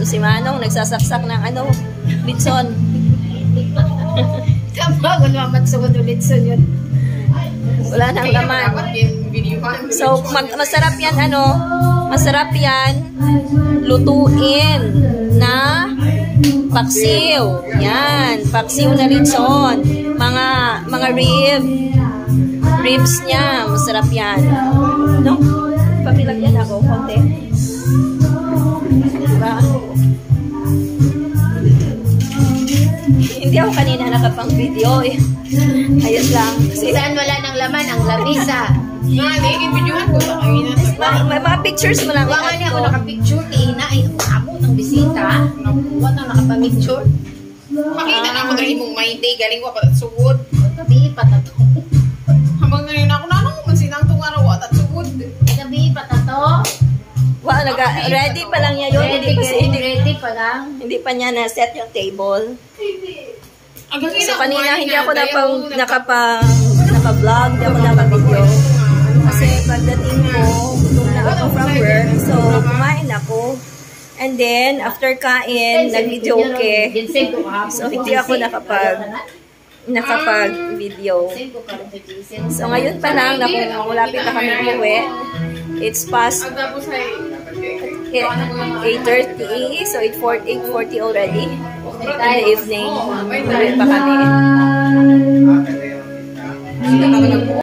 si Manong nagsasaksak ng ano, litson. Tama, wala matsugod ulit sa yun. Wala nang laman. So, masarap yan, ano, masarap yan lutuin na paksiw. Yan, paksiw na litson. Mga ribs niya, masarap yan. No? Pamilagyan ako, konti. Diba? Hindi ako kanina nakapang video eh. Ayos lang. Kasi saan wala nang laman, ang lamisa. Hindi, videohan ko. may mga pictures mo lang. Wala niya ako nakapicture. Ina, ay, amo ng bisita. Wala na nakapamicture. Makita na ako na imong mind day. Galing ko pa sugod. Gabi patato. Habang ngayon ako, nanong man sinang itong araw at sugod. Gabi patato. Wow, ready pa lang niya yun. Ready pa lang. Hindi pa niya na-set yung table. So, So, kanina hindi ako naka-vlog, hindi ako naka-video. Kasi pagdating ko, gutom na ako from work. So, kumain ako. And then, after kain, nag-video ke. So, hindi ako nakapag-video. So, ngayon pa lang, malapit na kami uwi. It's past 8:30. So, 8:40 already. In the evening, uwi pa kami.